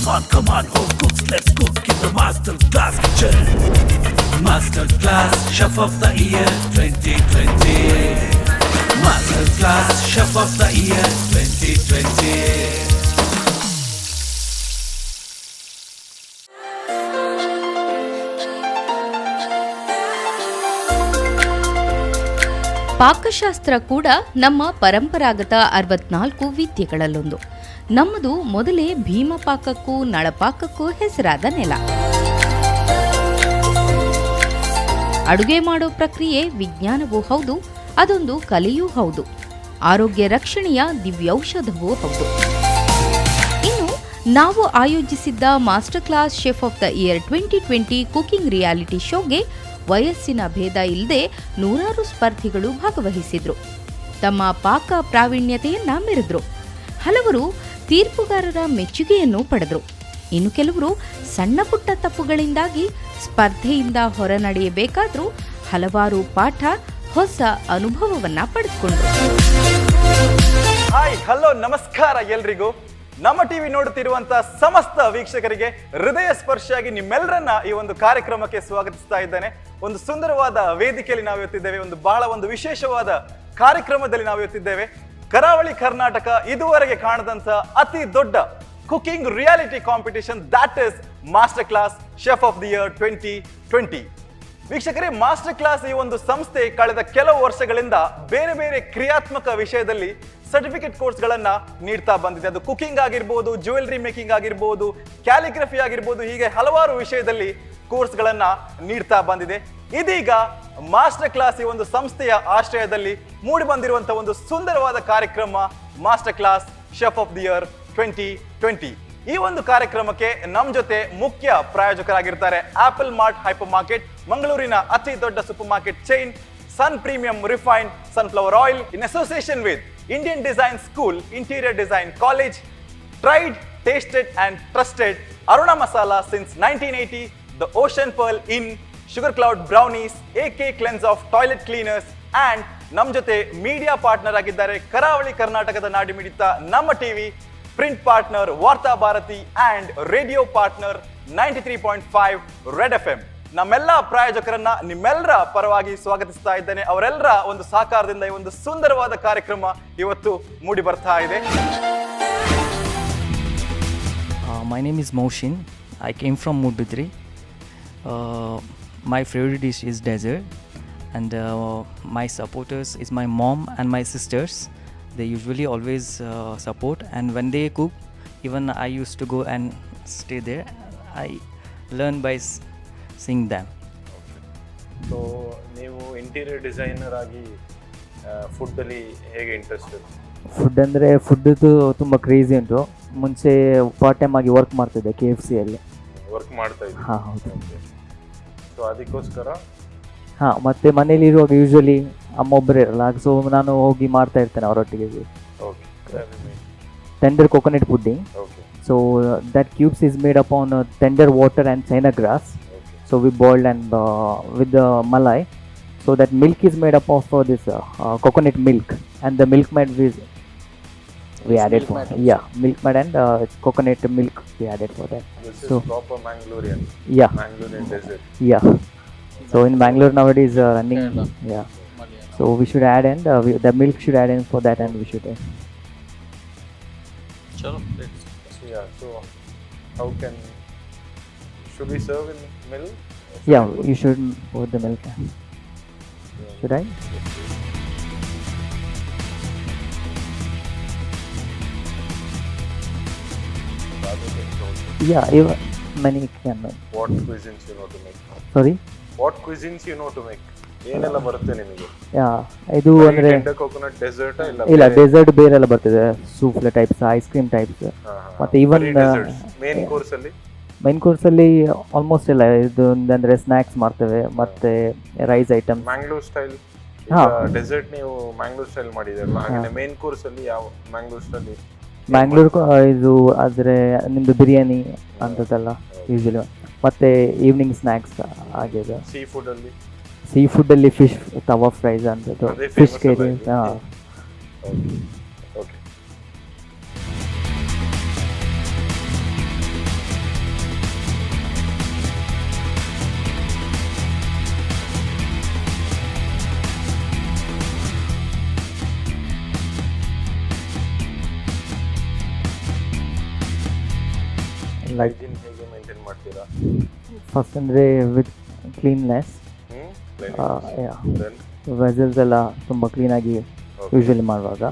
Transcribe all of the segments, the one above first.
come on, home cooks, let's cook in the Master Class kitchen. Master Class Chef of the Year 2020. Master Class Chef of the Year 2020. ಪಾಕಶಾಸ್ತ್ರ ಕೂಡ ನಮ್ಮ ಪರಂಪರಾಗತ 64 ವಿದ್ಯೆಗಳಲ್ಲೊಂದು. ನಮ್ಮದು ಮೊದಲೇ ಭೀಮಪಾಕಕ್ಕೂ ನಳಪಾಕಕ್ಕೂ ಹೆಸರಾದ ನೆಲ. ಅಡುಗೆ ಮಾಡೋ ಪ್ರಕ್ರಿಯೆ ವಿಜ್ಞಾನವೂ ಹೌದು, ಅದೊಂದು ಕಲೆಯೂ ಹೌದು, ಆರೋಗ್ಯ ರಕ್ಷಣೆಯ ದಿವ್ಯೌಷಧವೂ ಹೌದು. ಇನ್ನು ನಾವು ಆಯೋಜಿಸಿದ್ದ master class chef of the year 2020 cooking reality ಶೋಗೆ ವಯಸ್ಸಿನ ಭೇದ ಇಲ್ಲದೆ 100 ಸ್ಪರ್ಧಿಗಳು ಭಾಗವಹಿಸಿದ್ರು. ತಮ್ಮ ಪಾಕ ಪ್ರಾವೀಣ್ಯತೆಯನ್ನ ಮೆರೆದ್ರು. ಹಲವರು ತೀರ್ಪುಗಾರರ ಮೆಚ್ಚುಗೆಯನ್ನು ಪಡೆದರು. ಇನ್ನು ಕೆಲವರು ಸಣ್ಣ ಪುಟ್ಟ ತಪ್ಪುಗಳಿಂದಾಗಿ ಸ್ಪರ್ಧೆಯಿಂದ ಹೊರನಡೆಯಬೇಕಾದ್ರೂ ಹಲವಾರು ಪಾಠ, ಹೊಸ ಅನುಭವವನ್ನ ಪಡೆದುಕೊಂಡ್ರು. ಹಾಯ್, ಹಲೋ, ನಮಸ್ಕಾರ ಎಲ್ರಿಗೂ. ನಮ್ಮ ಟಿವಿ ನೋಡುತ್ತಿರುವಂತ ಸಮಸ್ತ ವೀಕ್ಷಕರಿಗೆ ಹೃದಯ ಸ್ಪರ್ಶಿಯಾಗಿ ನಿಮ್ಮೆಲ್ಲರನ್ನ ಈ ಒಂದು ಕಾರ್ಯಕ್ರಮಕ್ಕೆ ಸ್ವಾಗತಿಸ್ತಾ ಇದ್ದೇನೆ. ಒಂದು ಸುಂದರವಾದ ವೇದಿಕೆಯಲ್ಲಿ ನಾವು ಇವತ್ತಿದ್ದೇವೆ. ಬಹಳ ವಿಶೇಷವಾದ ಕಾರ್ಯಕ್ರಮದಲ್ಲಿ ನಾವು ಇವತ್ತಿದ್ದೇವೆ. ಕರಾವಳಿ ಕರ್ನಾಟಕ ಇದುವರೆಗೆ ಕಾಣದಂತ ಅತಿ ದೊಡ್ಡ cooking reality competition, that is master class chef of the year 2020. ವೀಕ್ಷಕರೇ, ಮಾಸ್ಟರ್ ಕ್ಲಾಸ್ ಈ ಒಂದು ಸಂಸ್ಥೆ ಕಳೆದ ಕೆಲವು ವರ್ಷಗಳಿಂದ ಬೇರೆ ಬೇರೆ ಕ್ರಿಯಾತ್ಮಕ ವಿಷಯದಲ್ಲಿ ಸರ್ಟಿಫಿಕೇಟ್ ಕೋರ್ಸ್ ಗಳನ್ನ ನೀಡ್ತಾ ಬಂದಿದೆ. ಅದು ಕುಕಿಂಗ್ ಆಗಿರ್ಬೋದು, ಜ್ಯುವೆಲರಿ ಮೇಕಿಂಗ್ ಆಗಿರ್ಬೋದು, ಕ್ಯಾಲಿಗ್ರಫಿ ಆಗಿರ್ಬೋದು, ಹೀಗೆ ಹಲವಾರು ವಿಷಯದಲ್ಲಿ ಕೋರ್ಸ್ ಗಳನ್ನ ನೀಡ್ತಾ ಬಂದಿದೆ. ಇದೀಗ ಮಾಸ್ಟರ್ ಕ್ಲಾಸ್ ಈ ಒಂದು ಸಂಸ್ಥೆಯ ಆಶ್ರಯದಲ್ಲಿ ಮೂಡಿ ಬಂದಿರುವಂತಹ ಒಂದು ಸುಂದರವಾದ ಕಾರ್ಯಕ್ರಮ master class chef of the year 2020. ಈ ಒಂದು ಕಾರ್ಯಕ್ರಮಕ್ಕೆ ನಮ್ಮ ಜೊತೆ ಮುಖ್ಯ ಪ್ರಾಯೋಜಕರಾಗಿರ್ತಾರೆ ಆಪಲ್ ಮಾರ್ಟ್ ಹೈಪರ್ ಮಾರ್ಕೆಟ್, ಮಂಗಳೂರಿನ ಅತಿ ದೊಡ್ಡ supermarket chain, Sun premium refined sunflower oil, in association with Indian Design School, Interior Design College, tried, tasted and trusted Aruna Masala since 1980, the Ocean Pearl Inn, Sugar Cloud Brownies, AK Cleanse of Toilet Cleaners, and ನಮ್ಮ ಜೊತೆ media partner ಆಗಿದ್ದಾರೆ ಕರಾವಳಿ ಕರ್ನಾಟಕದ ನಾಡಿ ಮಿಡಿತ ನಮ್ಮ TV, print partner Vartha Bharathi and radio partner 93.5 Red FM. ನಮ್ಮೆಲ್ಲ ಪ್ರಾಯೋಜಕರನ್ನ ನಿಮ್ಮೆಲ್ಲರ ಪರವಾಗಿ ಸ್ವಾಗತಿಸ್ತಾ ಇದ್ದೇನೆ. ಅವರೆಲ್ಲರ ಒಂದು ಸಹಕಾರದಿಂದ ಈ ಒಂದು ಸುಂದರವಾದ ಕಾರ್ಯಕ್ರಮ ಇವತ್ತು ಮೂಡಿ ಬರ್ತಾ ಇದೆ. My name is Moushin. I came from Mudbidri. My favorite dish is dessert, and my supporters is my mom and my sisters. They usually always support, and when they cook, even I used to go and stay there. I learn by seeing them. So ನೀವು interior designer ಆಗಿ ಫುಡ್ಡಲ್ಲಿ ಹೇಗೆ interested? Food ಅಂದರೆ ಫುಡ್ದು ತುಂಬ crazy ಉಂಟು. ಮುಂಚೆ part time ಆಗಿ work ಮಾಡ್ತಿದ್ದೆ KFCಯಲ್ಲಿ. Work ಮಾಡ್ತಾ ಇದ್ದೆ? ಹಾಂ, ಹೌದು. ಸೊ ಅದಕ್ಕೋಸ್ಕರ ಹಾಂ, ಮತ್ತು ಮನೇಲಿ ಇರುವಾಗ ಯೂಶ್ವಲಿ ಅಮ್ಮ ಒಬ್ಬರೇ ಇರಲ್ಲ, ಸೊ ನಾನು ಹೋಗಿ ಮಾಡ್ತಾ ಇರ್ತೇನೆ ಅವರೊಟ್ಟಿಗೆ. Okay. Tender coconut pudding. Okay. So that cubes is made up on tender water and China gross. So we boiled and with the malai, so that milk is made up of this coconut milk, and the milk made we added for milk made and it's coconut milk we added for that. This so is proper Mangalorean. Yeah. Mangalorean dessert. Yeah. So in Bangalore nowadays running. Yeah. So we should add and the milk should add in for that, and we should. Chalo, let's. So how can should we serve in milk? Yeah, you should put the milk. Should I? Yeah, even many can. What cuisines you know to make? Sorry? What cuisines you know to make? ಏನೆಲ್ಲ ಬರುತ್ತೆ ನಿಮಗೆ? Yeah, ಇದು ಅಂದ್ರೆ tender coconut dessert ಇಲ್ಲ, dessert ಬೇರೆ ಎಲ್ಲ ಬರ್ತದೆ, soufflé types, ice cream types, ಮತ್ತೆ ಈವನ್ ಮೇನ್ ಕೋರ್ಸ್ ಅಲ್ಲಿ ಆಲ್ಮೋಸ್ಟ್ ಎಲ್ಲ ಇದು ಅಂದ್ರೆ ಸ್ನಾಕ್ಸ್ ಮಾಡ್ತೇವೆ, ಮತ್ತೆ rice item. Mangalore style dessert ನೀವು ಮ್ಯಾಂಗ್ಳೂರ್ ಸ್ಟೈಲ್ ಮಾಡಿದ್ರಲ್ಲ, ಹಾಗೆ ಮೇನ್ ಕೋರ್ಸ್ ಅಲ್ಲಿ ಯಾವ ಮ್ಯಾಂಗ್ಳೂರ್ ಸ್ಟೈಲ್? ಮ್ಯಾಂಗ್ಳೂರ್ ಇದು ಆದ್ರೆ ನಿಮ್ದು ಬಿರಿಯಾನಿ ಅಂತದೆಲ್ಲ ಯೂಶಲಿ, ಮತ್ತೆ ಈವ್ನಿಂಗ್ ಸ್ನಾಕ್ಸ್ ಆಗಿದೆ. ಸೀ ಫುಡ್ ಅಲ್ಲಿ ಫಿಶ್ ತವಾ ಫ್ರೈಸ್ ಅಂತದ್ದು, ಫಿಶ್ ಕರಿ. ಲೈಕ್ ಹೈಜೀನ್ ಹೇಗೆ ಮೇಂಟೈನ್ ಮಾಡ್ತೀರಾ? ಫಸ್ಟ್ ಅಂದರೆ ವಿತ್ ಕ್ಲೀನ್ನೆಸ್, ದೆನ್ ವೆಸಲ್ಸ್ ಎಲ್ಲ ತುಂಬ ಕ್ಲೀನಾಗಿ ಯೂಶ್ವಲಿ ಮಾಡುವಾಗ.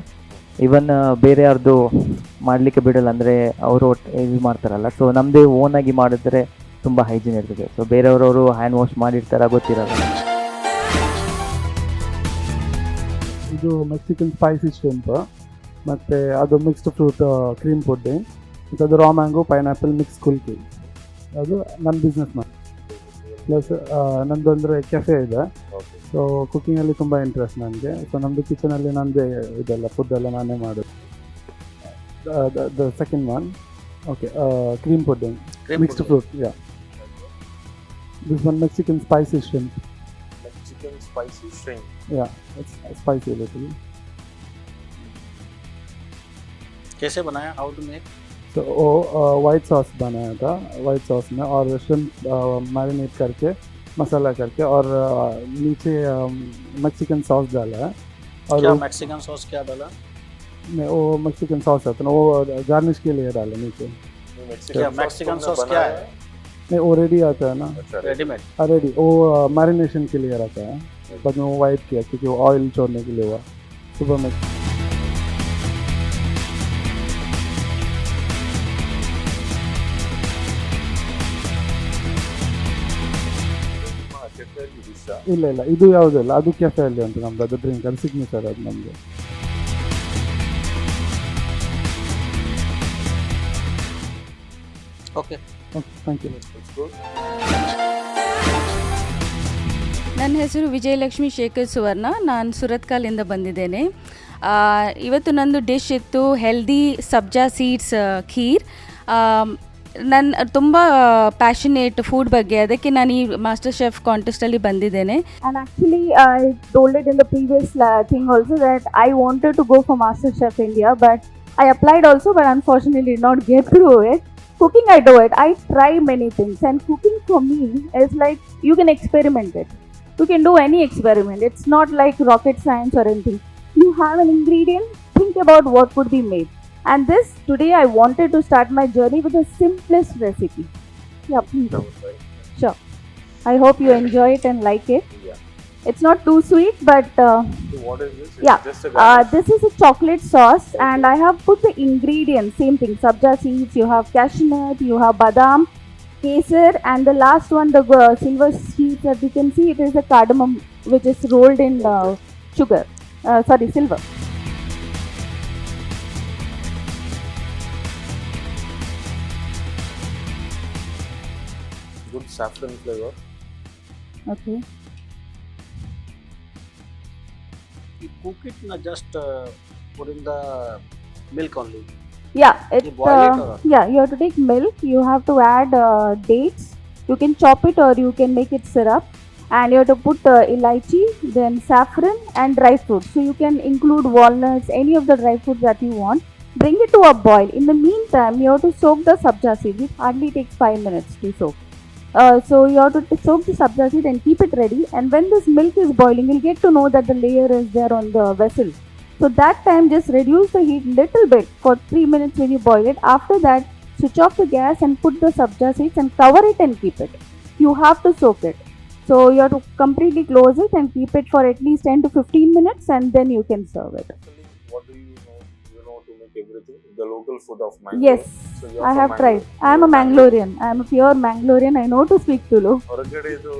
ಈವನ್ ಬೇರೆ ಯಾರ್ದು ಮಾಡಲಿಕ್ಕೆ ಬಿಡಲ್ಲ, ಅಂದರೆ ಅವರು ಇದು ಮಾಡ್ತಾರಲ್ಲ, ಸೊ ನಮ್ಮದೇ ಓನಾಗಿ ಮಾಡಿದ್ರೆ ತುಂಬ ಹೈಜೀನ್ ಇರ್ತದೆ. ಸೊ ಬೇರೆಯವರು ಹ್ಯಾಂಡ್ ವಾಶ್ ಮಾಡಿರ್ತಾರ ಗೊತ್ತಿರಲ್ಲ. ಇದು ಮೆಕ್ಸಿಕನ್ ಸ್ಪೈಸಿ ಶ್ರಿಂಪ್, ಮತ್ತು ಅದು ಮಿಕ್ಸ್ಡ್ ಫ್ರೂಟ್ ಕ್ರೀಮ್ ಪುಡ್ಡಿಂಗ್, ಮತ್ತು ಅದು ರಾ ಮ್ಯಾಂಗೋ ಪೈನಾಪಲ್ ಮಿಕ್ಸ್ ಕುಲ್ಕಿ. ಅದು ನನ್ನ ಬಿಸ್ನೆಸ್ ಮಾಡಿ ಪ್ಲಸ್ ನನ್ನದು ಅಂದರೆ ಕೆಫೆ ಇದೆ. ಸೊ ಕುಕ್ಕಿಂಗಲ್ಲಿ ತುಂಬ ಇಂಟ್ರೆಸ್ಟ್ ನನಗೆ. ಸೊ ನಮ್ಮದು ಕಿಚನಲ್ಲಿ ನನ್ನದೇ ಇದೆಲ್ಲ ಫುಡ್ಡೆಲ್ಲ ನಾನೇ ಮಾಡೋದು. The second one okay cream pudding mixed fruit, yeah. This one Mexican spicy shrimp. Mexican spicy shrimp. Yeah, it's spicy a little. कैसे बनाया, how to make? So white sauce बनाया था, वाइट सॉस में और श्रिम्प मैरिनेट करके मसाला करके और नीचे मैक्सिकन सॉस डाला है. और क्या मैक्सिकन सॉस क्या डाला? नहीं, वो मैक्सिकन सॉस आता है ना, वो गार्निश के लिए डाला नीचे. क्या मैक्सिकन सॉस क्या है? नहीं, वो रेडी आता है ना, अच्छा, रेडीमेड. रेडी. वो मैरिनेशन के लिए रहता है, बाद में वो वाइट किया क्योंकि वो ऑयल छोड़ने के लिए हुआ सुबह में. ಕೆಫೆಯಲ್ಲಿ ಡಿಶ್ ಇಲ್ಲ ಇಲ್ಲ, ಇದು ಯಾವುದಿಲ್ಲ, ಅದು ಕೆಫೆಯಲ್ಲಿ ಉಂಟು ನಮ್ದು, ಅದು ಡ್ರಿಂಕ್, ಅದು ಸಿಗ್ನೇಚರ್ ಅದು ನಮ್ಮದು. Okay, okay, thank you. ನನ್ನ ಹೆಸರು ವಿಜಯಲಕ್ಷ್ಮಿ ಶೇಖರ್ ಸುವರ್ಣ. ನಾನು ಸುರತ್ಕಲ್ಲಿಂದ ಬಂದಿದ್ದೇನೆ. ಇವತ್ತು ನಂದು ಡಿಶ್ ಇತ್ತು ಹೆಲ್ದಿ ಸಬ್ಜಾ ಸೀಡ್ಸ್ ಖೀರ್. ನನ್ನ ತುಂಬ ಪ್ಯಾಷನೇಟ್ ಫುಡ್ ಬಗ್ಗೆ, ಅದಕ್ಕೆ ನಾನು ಈ ಮಾಸ್ಟರ್ ಶೆಫ್ ಕಾಂಟೆಸ್ಟಲ್ಲಿ ಬಂದಿದ್ದೇನೆ. And actually, I told it in the previous thing also that I wanted to go for Master Chef India, but I applied also, but unfortunately did not get through it. Cooking, I do it. I try many things, and cooking for me is like you can experiment it. You can do any experiment. It's not like rocket science or anything. You have an ingredient, think about what could be made. And this, today I wanted to start my journey with the simplest recipe. Yeah, please. Sure. I hope you enjoy it and like it. Yeah. It's not too sweet, but So what is this? It's yeah. just a garnish. This is a chocolate sauce, and I have put the ingredients, same thing, sabja seeds, you have cashew nut, you have badam, kesar, and the last one, the silver sheet that you can see, it is the cardamom which is rolled in sugar, silver. Good saffron flavor. Okay. You cook it, not just put in the milk only. Yeah, You boil it or? yeah, you have to take milk, you have to add dates, you can chop it or you can make it syrup, and you have to put elaichi, then saffron and dry fruits. So you can include walnuts, any of the dry fruits that you want. Bring it to a boil. In the meantime, you have to soak the sabja seed. It hardly takes 5 minutes to soak. So you have to soak the sabja seed and keep it ready. And when this milk is boiling, you'll get to know that the layer is there on the vessel. So that time, just reduce the heat little bit for 3 minutes when you boil it. After that, switch off the gas and put the sabja seeds and cover it and keep it. You have to soak it. So you have to completely close it and keep it for at least 10 to 15 minutes, and then you can serve it. Actually, what do you know? You know to make everything. The local food of Mangalore. Yes, So you are I from have Mangalore. tried. I am a Mangalorean. I am a pure Mangalorean. I know to speak Tulu. ಹೊರಗಡೆದು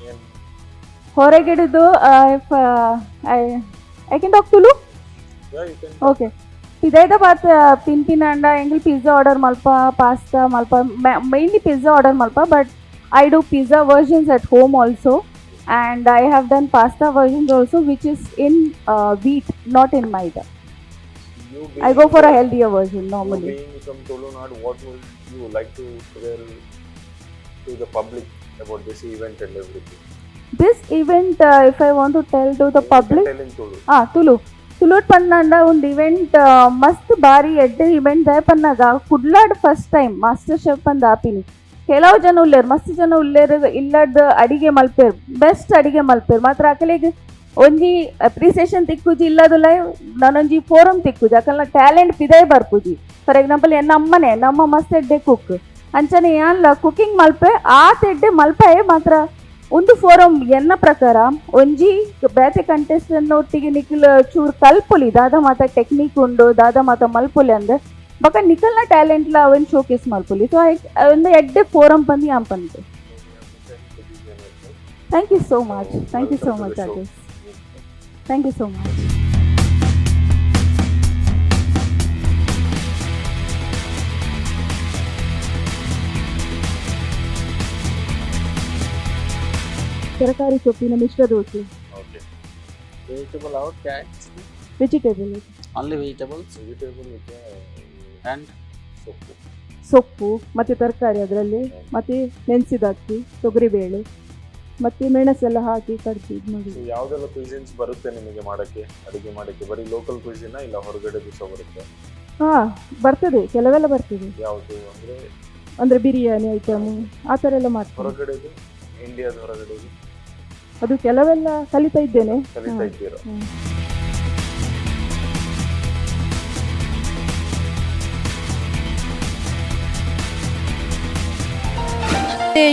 ಏನ್ ಹೊರಗಡೆದು if I can talk Tulu? Yeah, you can. Okay. Pidayda baat pinpinanda engal pizza order malpa, pasta malpa, mainly pizza order malpa, but I do pizza versions at home also, and I have done pasta versions also, which is in wheat, not in maida. You I go for a being- healthier version you normally. being from Tulunadu, what would you like to tell to the public about this event and everything? This event, if I want to tell to the You public, can tell in Tulu. Tulu ತುಳುಟ್ ಪನ್ನಂಡ ಒಂದು event ಮಸ್ತ್ ಬಾರಿ ಎಡ್ಡೆ event ದಾಯ ಪನ್ನಾಗ ಕುಡ್ಲಾಡ್ first time master chef ಅಂದ್ ಆಪಿನಿ ಕೆಲವು ಜನ ಉಲ್ಲೇರು ಮಸ್ತ್ ಜನ ಉಲ್ಲೇರು ಇಲ್ಲದ ಅಡಿಗೆ ಮಲ್ಪೇರು ಬೆಸ್ಟ್ ಅಡಿಗೆ ಮಲ್ಪೇರು ಮಾತ್ರ ಅಕಲೆಗೆ ಒಂಜಿ ಅಪ್ರಿಸಿಯೇಷನ್ ತಿಕ್ಕುಜಿ ಇಲ್ಲದಲ್ಲ ನಾನೊಂಜಿ ಫೋರಮ್ ತಿಕ್ಕುಜಿ ಅಕಲ್ನ ಟ್ಯಾಲೆಂಟ್ ಪಿದಾಯ್ ಬರ್ಪುಜಿ. ಫಾರ್ ಎಕ್ಸಾಂಪಲ್ ನಮ್ಮ ಅಮ್ಮನೆ ನಮ್ಮ ಮಸ್ತ್ ಎಡ್ಡೆ ಕುಕ್ ಅಂಚನೆ ಯಾನ್ಲ ಕುಕಿಂಗ್ ಮಲ್ಪೆ ಆ ತೆಡ್ಡೆ ಮಲ್ಪೆ ಮಾತ್ರ ಒಂದು ಫೋರಂ ಎನ್ನ ಪ್ರಕಾರ ಒಂಜಿ ಬೇತೆ ಕಂಟೆಸ್ಟೆಂಟ್ ಒಟ್ಟಿಗೆ ನಿಖಿಲ್ ಚೂರು ಕಲ್ಪುಲಿ ದಾದ ಮಾತ ಟೆಕ್ನಿಕ್ ಉಂಡು ದಾದ ಮಾತ ಮಲ್ಪುಲಿ ಅಂದ್ರೆ ಬಕ ನಿಖಲ್ನ ಟ್ಯಾಲೆಂಟ್ಲ ಅವನ್ ಶೋಕೇಸ್ ಮಲ್ಪುಲಿ ಸೊ ಒಂದು ಎಡ್ಡೆ ಫೋರಂ ಬಂದು ಆಂಪಂತೆ. Thank you so much Rajesh, thank you so much. ತರಕಾರಿ ಸೊಪ್ಪಿನ ಮಿಶ್ರ dosa. Okay. Vegetable out, cat. Vegetable Only vegetables Vegetable with and ಸೊಪ್ಪು. ಸೊಪ್ಪು ಮತ್ತು ತರಕಾರಿ ಅದರಲ್ಲಿ ಮತ್ತು ನೆನೆಸಿದ ಅಕ್ಕಿ, ತೊಗರಿಬೇಳೆ ಮತ್ತು ಮೆಣಸೆಲ್ಲ ಹಾಕಿ ಕಡಿಸಿ ಇದು ಮಾಡಿ. So, ಯಾವ್ದೆಲ್ಲ ಕ್ವಿಸಿನ್ಸ್ ಬರುತ್ತೆ ನಿಮಗೆ ಅಡುಗೆ ಮಾಡಕ್ಕೆ? ಬರೀ ಲೋಕಲ್ ಕ್ವಿಸಿನ ಇಲ್ಲ ಹೊರಗಡೆ ದಿವಸ ಬರುತ್ತೆ? ಹಾಂ ಬರ್ತದೆ, ಕೆಲವೆಲ್ಲ ಬರ್ತದೆ. ಯಾವುದು ಅಂದರೆ ಬಿರಿಯಾನಿ ಐಟಮು ಆ ಥರ ಎಲ್ಲ ಮಾಡ್ತಾರೆ. ಹೊರಗಡೆದು, ಇಂಡಿಯಾದ ಹೊರಗಡೆದು ಅದು ಕೆಲವೆಲ್ಲ ಕಲಿತಾ ಇದ್ದೇನೆ. ಕಲಿತಾ ಇದ್ದೀರಾ?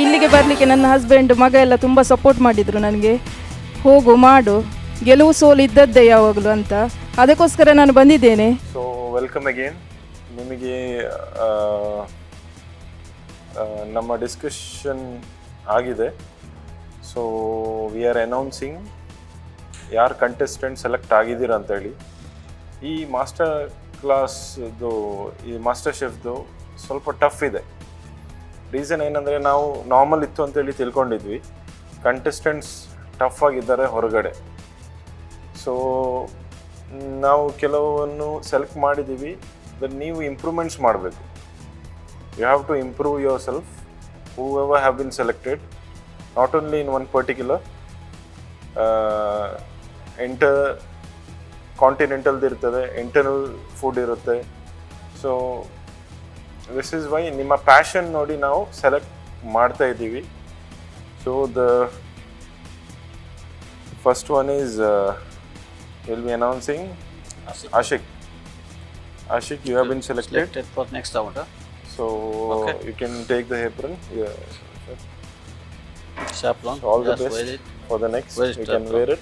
ಇಲ್ಲಿಗೆ ಬರಲಿಕ್ಕೆ ನನ್ನ ಹಸ್ಬೆಂಡ್ ಮಗ ಎಲ್ಲ ತುಂಬ ಸಪೋರ್ಟ್ ಮಾಡಿದರು ನನಗೆ, ಹೋಗು ಮಾಡು, ಗೆಲುವು ಸೋಲು ಇದ್ದದ್ದೇ ಯಾವಾಗಲೂ ಅಂತ, ಅದಕ್ಕೋಸ್ಕರ ನಾನು ಬಂದಿದ್ದೇನೆ. So welcome again. ನಿಮಗೆ ನಮ್ಮ ಡಿಸ್ಕಷನ್ ಆಗಿದೆ. ಸೊ ವಿ ಆರ್ ಅನೌನ್ಸಿಂಗ್ ಯಾರು ಕಂಟೆಸ್ಟೆಂಟ್ ಸೆಲೆಕ್ಟ್ ಆಗಿದ್ದೀರಾ ಅಂತೇಳಿ. ಈ ಮಾಸ್ಟರ್ ಕ್ಲಾಸ್ದು, ಈ ಮಾಸ್ಟರ್ ಶೆಫ್ದು ಸ್ವಲ್ಪ ಟಫ್ ಇದೆ. ರೀಸನ್ ಏನಂದರೆ ನಾವು ನಾರ್ಮಲ್ ಇತ್ತು ಅಂತೇಳಿ ತಿಳ್ಕೊಂಡಿದ್ವಿ, ಕಂಟೆಸ್ಟೆಂಟ್ಸ್ ಟಫ್ ಆಗಿದ್ದಾರೆ ಹೊರಗಡೆ. ಸೊ ನಾವು ಕೆಲವನ್ನು ಸೆಲೆಕ್ಟ್ ಮಾಡಿದ್ದೀವಿ, ಬಟ್ ನೀವು ಇಂಪ್ರೂವ್ಮೆಂಟ್ಸ್ ಮಾಡಬೇಕು. You have to improve yourself. Whoever have been selected, not only in one particular ಕಾಂಟಿನೆಂಟಲ್ದು ಇರ್ತದೆ, ಇಂಟರ್ನಲ್ ಫುಡ್ ಇರುತ್ತೆ. ಸೊ ದಿಸ್ ಈಸ್ ವೈ ನಿಮ್ಮ ಪ್ಯಾಷನ್ ನೋಡಿ ನಾವು ಸೆಲೆಕ್ಟ್ ಮಾಡ್ತಾ ಇದ್ದೀವಿ. So the first one is will be announcing Ashik. Ashik, you have been selected for next round. So okay. You can take the apron. Yeah. Chaperon. So all the best for the next. You can wear it.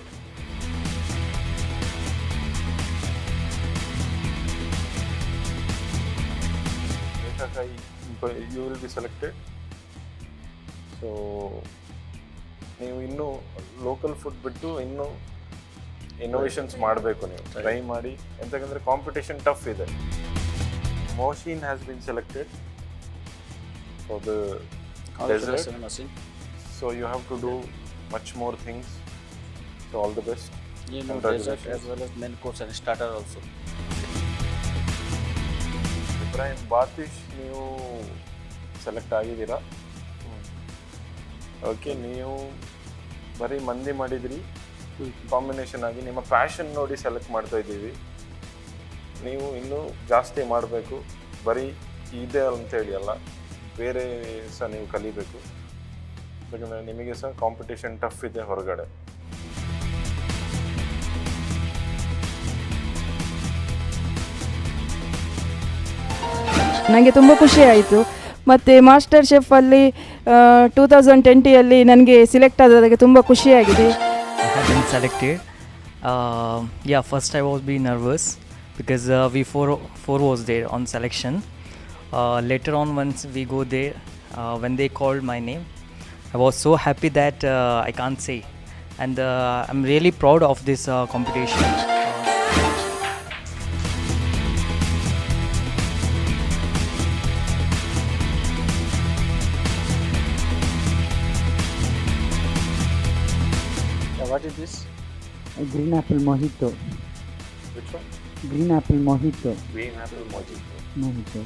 You will be selected. So ನೀವು ಇನ್ನೂ local food ಬಿಟ್ಟು ಇನ್ನೂ innovations ಮಾಡಬೇಕು. ನೀವು try ಮಾಡಿ, ಎಂತಂದರೆ competition tough ಇದೆ. Mohsin has been selected for the dessert. So you have to do much more things. So all the best. You know, dessert as well as main course and starter also. Ibrahim Batish, ನೀವು select ಆಗಿದ್ದೀರಾ? Okay, ನೀವು ಬರೀ ಮಂದಿ ಮಾಡಿದ್ರಿ, combination ಆಗಿ ನಿಮ್ಮ passion ನೋಡಿ select ಮಾಡ್ತಾ ಇದ್ದೀವಿ. ನೀವು ಇನ್ನೂ ಜಾಸ್ತಿ ಮಾಡಬೇಕು, ಬರೀ ಇದೆ ಅಂತೇಳಿ ಅಲ್ಲ, ಬೇರೆ ಸಹ ನೀವು ಕಲಿಬೇಕು. ಯಾಕಂದರೆ ನಿಮಗೆ ಸಹ ಕಾಂಪಿಟೇಷನ್ ಟಫ್ ಇದೆ ಹೊರಗಡೆ. ನನಗೆ ತುಂಬ ಖುಷಿ ಆಯಿತು. ಮತ್ತು ಮಾಸ್ಟರ್ ಶೆಫಲ್ಲಿ 2020 ನನಗೆ ಸಿಲೆಕ್ಟ್ ಆದದಕ್ಕೆ ತುಂಬ ಖುಷಿಯಾಗಿದೆ. I have been selected. Yeah, first I was being nervous because we four was there on selection. Later on, once we go there, when they called my name, I was so happy that I can't say, and I'm really proud of this competition. What is this? Green apple mojito. Which one? Green apple mojito. Green apple mojito. Mojito.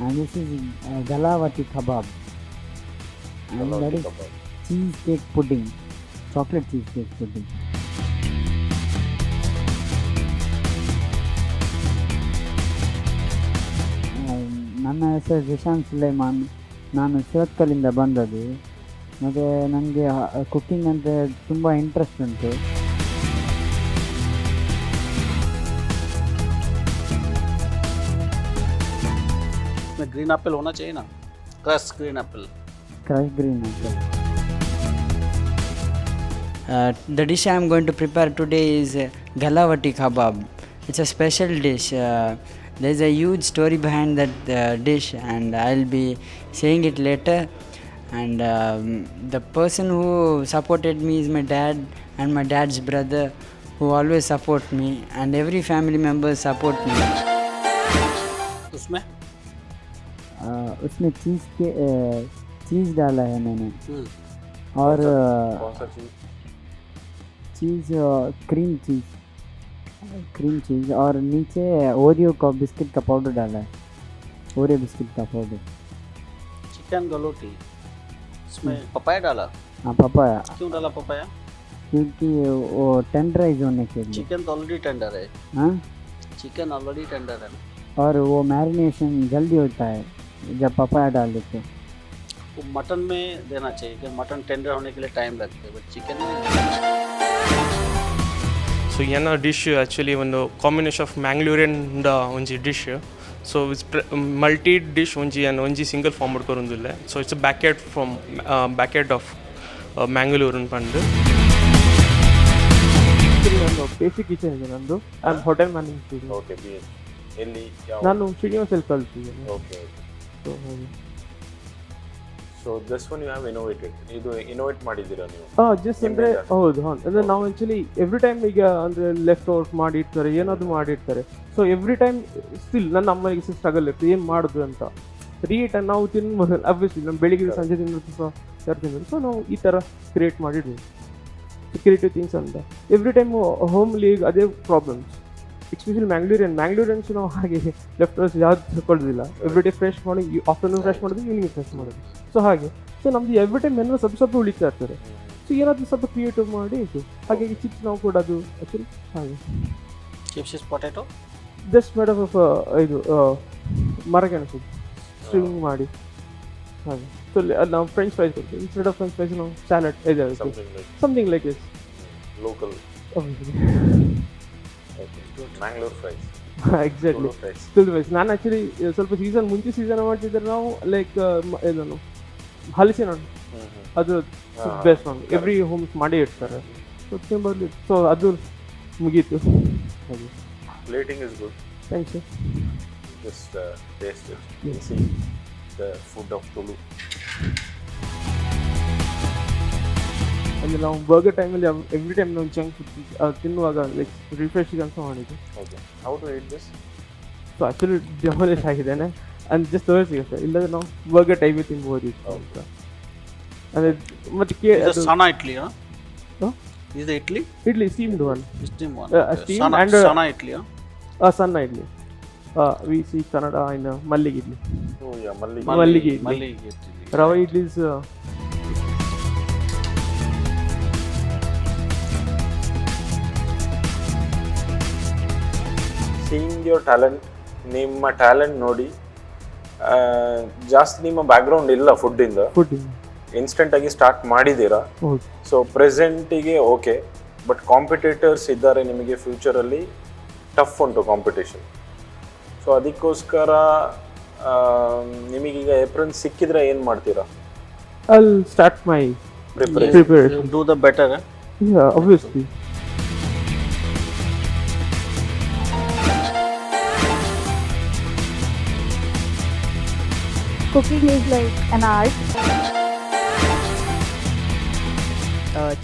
And this is Galavati kebab. And that is cheesecake pudding. Chocolate cheesecake pudding. ನನ್ನ ಹೆಸರು ಜಿಶಾನ್ ಸುಲೈಮಾನ್. ನಾನು ಸುರತ್ಕಲ್ಲಿಂದ ಬಂದದ್ದು. ಮತ್ತು ನನಗೆ cooking ಅಂದರೆ ತುಂಬ interest ಉಂಟು. Green Apple होना चाहिए ना, Crushed green apple. Crushed green apple. The dish I am going to prepare today is Galavati kebab. It's a special dish. There's a huge story behind that dish, and I'll be saying it later. And the person who supported me is my dad and my dad's brother, who always support me, and every family member support me. उसमें उसमें चीज़ डाला है मैंने, और कौन सा चीज़? Cheese cream cheese, और नीचे ओरियो का बिस्किट का पाउडर डाला है, ओरियो बिस्किट का पाउडर। चिकन गलोटी, इसमें पपाया डाला। हाँ, पपाया। क्यों डाला पपाया? क्योंकि वो टेंडराइज होने के लिए। चिकन तो ऑलरेडी टेंडर है। हाँ, चिकन ऑलरेडी टेंडर है। और वो मैरिनेशन जल्दी होता है जब पपाया डाल देते हैं। वो मटन में देना चाहिए, कि मटन टेंडर होने के लिए टाइम लगता है, बट चिकन में। ಸೊ ಏನ ಡಿಶ್ ಆ್ಯಕ್ಚುಲಿ ಒಂದು ಕಾಂಬಿನೇಷನ್ ಆಫ್ ಮ್ಯಾಂಗ್ಳೂರಿಯನ್ ಒಂಜಿ dish. So it's multi dish ಒಂಜಿ ಸಿಂಗಲ್ ಫಾರ್ಮ್ ಮಾಡ್ಕೊರೊಂದಿಲ್ಲ. So it's bucket of Mangalorean ಪಂಡು. ನಂದು ಬೇಸಿಕ್ ಕಿಚನ್ ಇದೆ ನಂದು. I am hotel management. Okay, ಎಲ್ಲಿ? ನಾನು ಶ್ರೀನಿವಾಸಲ್ಲಿ ಕಲ್ತಿದ್ದೀನಿ. Okay. So this one you have innovated. ಇದು ಇನೋವೇಟ್ ಮಾಡಿದ್ದೀರಾ ನೀವು? ಜಸ್ಟ್ ಅಂದರೆ ಹೌದು, ಅಂದರೆ ನಾವು ಆ್ಯಕ್ಚುಲಿ ಎವ್ರಿ ಟೈಮ್ ಈಗ ಅಂದರೆ ಲೆಫ್ಟ್ ಓವರ್ಸ್ ಮಾಡಿರ್ತಾರೆ, ಏನಾದರೂ ಮಾಡಿರ್ತಾರೆ. ಸೊ ಎವ್ರಿ ಟೈಮ್ ಸ್ಟಿಲ್ ನನ್ನ ಅಮ್ಮನಿಗೆ ಸ್ಟ್ರಗಲ್ ಇರ್ತದೆ ಏನು ಮಾಡೋದು ಅಂತ. ಟೈಮ್ ನಾವು ತಿನ್ಬೋದು ಅಬ್ವಿಯಸ್ಲಿ, ನಮ್ಮ ಬೆಳಿಗ್ಗೆ ಸಂಜೆ ತಿನ್ನೋದು ಸಹ ತರ್ತೀನಿ. ಸೊ ನಾವು ಈ ಥರ ಕ್ರಿಯೇಟ್ ಮಾಡಿದ್ವಿ ಕ್ರಿಯೇಟಿವ್ ಥಿಂಗ್ಸ್ ಅಂತ. ಎವ್ರಿ ಟೈಮ್ ಹೋಮ್ಲಿ ಅದೇ ಪ್ರಾಬ್ಲಮ್ಸ್, ಎಸ್ಪೆಷಲಿ ಮ್ಯಾಂಗ್ಳೂರಿಯನ್ಸ್ ನಾವು ಹಾಗೆ ಲೆಫ್ಟ್ ಓವರ್ಸ್ ಯಾವ್ದು ತಗೊಳ್ಳೋದಿಲ್ಲ. ಎವ್ರಿ ಡೇ ಫ್ರೆಶ್ ಮಾಡಿ, ಆಫ್ಟರ್ನೂನ್ ಫ್ರೆಶ್ ಮಾಡೋದು, ಈವ್ನಿಂಗ್ ಫ್ರೆಶ್ ಮಾಡೋದು. ಸೊ ಹಾಗೆ ಸೊ ನಮ್ದು ಎವ್ರಿ ಟೈಮ್ ಮೆನು ಸ್ವಲ್ಪ ಉಳಿತಾ ಇರ್ತಾರೆ. ಸೊ ಏನಾದರೂ ಸ್ವಲ್ಪ ಕ್ರಿಯೇಟಿವ್ ಮಾಡಿ ಇದು ಹಾಗಾಗಿ ಚಿಪ್ಸ್ ನಾವು ಕೊಡೋದು ಆ್ಯಕ್ಚುಲಿ ಹಾಗೆ. Chips potato just made of ಇದು ಮರಗೆಣಸು ಸ್ಟ್ರಿಂಗ್ ಮಾಡಿ ಹಾಗೆ. ಸೊ ನಾವು ಫ್ರೆಂಚ್ ಫ್ರೈಸ್ ಕೊಡ್ತೀವಿ. ಇನ್ಸ್ಟೆಡ್ ಆಫ್ ಫ್ರೆಂಚ್ ಫ್ರೈಸ್ ನಾವು ಸ್ಯಾಲಡ್ ಇದೆ, something like this local Mangalore fries. Exactly, still fries. ನಾನು ಆ್ಯಕ್ಚುಲಿ ಸ್ವಲ್ಪ ಮುಂಚೆ ಸೀಸನ್ ಮಾಡ್ತಿದ್ರೆ ನಾವು ಲೈಕ್ ಇದನ್ನು ಹಲಸಿನ ಹಣ್ಣು, ಅದು ಬೆಸ್ಟ್ ಒಂದು ಎವ್ರಿ ಹೋಮ್ಸ್ ಮಾಡಿ ಇಡ್ತಾರೆ. ಸೊ ತಿಂಬರ್ಲಿ, ಸೊ ಅದು ಮುಗೀತು ಹಾಗೆ. Plating is good. Thanks you. Just taste it, see the food of Tulu. ಅಂದರೆ ನಾವು ಬರ್ಗರ್ ಟೈಮಲ್ಲಿ ಎವ್ರಿ ಟೈಮ್ ನಾವು ಜಂಕ್ ಫುಡ್ ತಿನ್ನುವಾಗ ಲೈಕ್ ರಿಫ್ರೆಶ್ ಅಂತ ಮಾಡಿದ್ದು. Okay, how to eat this? So actually demolish ಆಗಿದ್ದೇನೆ ಅಂಡ್ ಜಸ್ಟ್ ತೋರಿಸಿಗುತ್ತೆ, ಇಲ್ಲದ್ರೆ ನಾವು ಬರ್ಗರ್ ಟೈಮೇ ತಿನ್ಬೋದು ಅಂತ. ಅಂದರೆ ಮತ್ತೆ ಸಣ್ಣ ಇಡ್ಲಿ, ಇದು idli steamed one, steam and ಸಣ್ಣ ಇಡ್ಲಿ. ಸಣ್ಣ ಇಡ್ಲಿ, ವಿ ಸಿ ಕನ್ನಡ ಇನ್ ಮಲ್ಲಿಗೆ ಇಡ್ಲಿ. ಮಲ್ಲಿಗೆ ಇಡ್ಲಿ, ರವೆ ಇಡ್ಲೀಸ್. ಸೀಯಿಂಗ್ ಯುವರ್ ಟ್ಯಾಲೆಂಟ್, ನಿಮ್ಮ ಟ್ಯಾಲೆಂಟ್ ನೋಡಿ ಜಾಸ್ತಿ ನಿಮ್ಮ ಬ್ಯಾಕ್ಗ್ರೌಂಡ್ ಇಲ್ಲ ಫುಡ್ಡಿಂದ, ಇನ್ಸ್ಟೆಂಟಾಗಿ ಸ್ಟಾರ್ಟ್ ಮಾಡಿದ್ದೀರಾ. ಸೊ ಪ್ರೆಸೆಂಟಿಗೆ ಓಕೆ, ಬಟ್ ಕಾಂಪಿಟೇಟರ್ಸ್ ಇದ್ದಾರೆ ನಿಮಗೆ ಫ್ಯೂಚರಲ್ಲಿ, ಟಫ್ ಉಂಟು ಕಾಂಪಿಟೇಷನ್. ಸೊ ಅದಕ್ಕೋಸ್ಕರ ನಿಮಗೀಗ ಏಪ್ರಿಲ್ ಸಿಕ್ಕಿದ್ರೆ ಏನು ಮಾಡ್ತೀರಾ? I'll start my preparation. Do the better. Yeah, obviously. Cooking is like an art.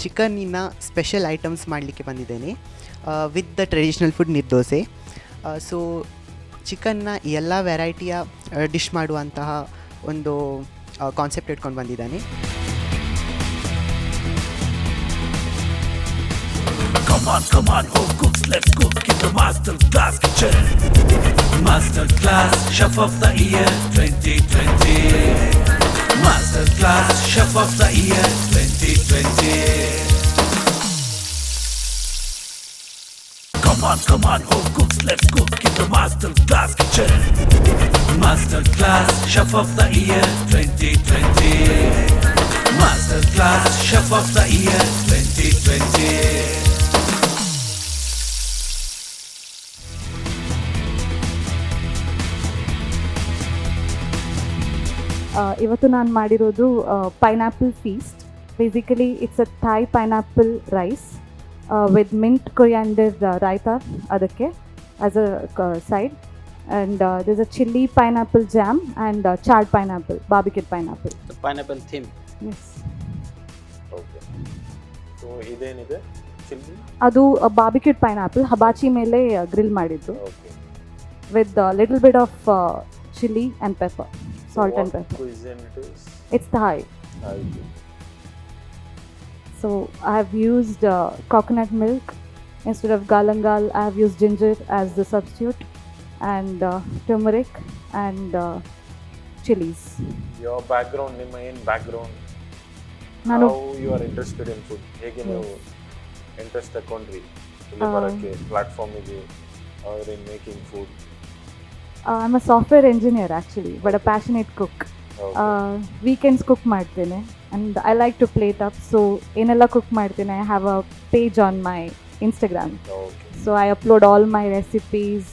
ಚಿಕನ್ನಿನ ಸ್ಪೆಷಲ್ ಐಟಮ್ಸ್ ಮಾಡಲಿಕ್ಕೆ ಬಂದಿದ್ದೇನೆ with the traditional food neer dosa. So ಚಿಕನ್ನ ಎಲ್ಲ ವೆರೈಟಿಯ ಡಿಶ್ ಮಾಡುವಂತಹ ಒಂದು ಕಾನ್ಸೆಪ್ಟ್ ಇಟ್ಕೊಂಡು ಬಂದಿದ್ದಾನೆ. Come on, home cooks, let's cook in the Master Class Kitchen. Master Class Chef of the Year 2020. Master Class Chef of the Year 2020. Come on, home cooks, let's cook in the Master Class Kitchen. Master Class Chef of the Year 2020. Master Class Chef of the Year 2020. ಇವತ್ತು ನಾನು ಮಾಡಿರೋದು pineapple feast. Basically it's a Thai pineapple rice with mint coriander raita ಅದಕ್ಕೆ as a side, and this a chilli pineapple jam and charred pineapple, barbecued pineapple. Pineapple theme. Yes. Okay. So ಇದೇನಿದೆ chilli? ಅದು barbecued pineapple hibachi ಮೇಲೆ grill ಮಾಡಿದ್ದು with little bit of chilli and pepper, salt and pepper. Cuisine it is? It's Thai. Thai. So I have used coconut milk instead of galangal. I have used ginger as the substitute, and turmeric and chilies. Your background, ನಿಮ್ಮ ಏನು background? ನಾನು How you are interested in food? ಹೇಗೆ ನೀವು interest ತಗೊಂಡ್ರಿ ಇಲ್ಲಿ ಬರೋಕ್ಕೆ ಪ್ಲಾಟ್ಫಾರ್ಮಿಗೆ or in making food? I'm a software engineer actually, but a passionate cook. Weekends cook ಮಾಡ್ತೇನೆ and I like to plate up. So ಏನೆಲ್ಲ cook ಮಾಡ್ತೇನೆ, I have a page on my Instagram. So I upload all my recipes,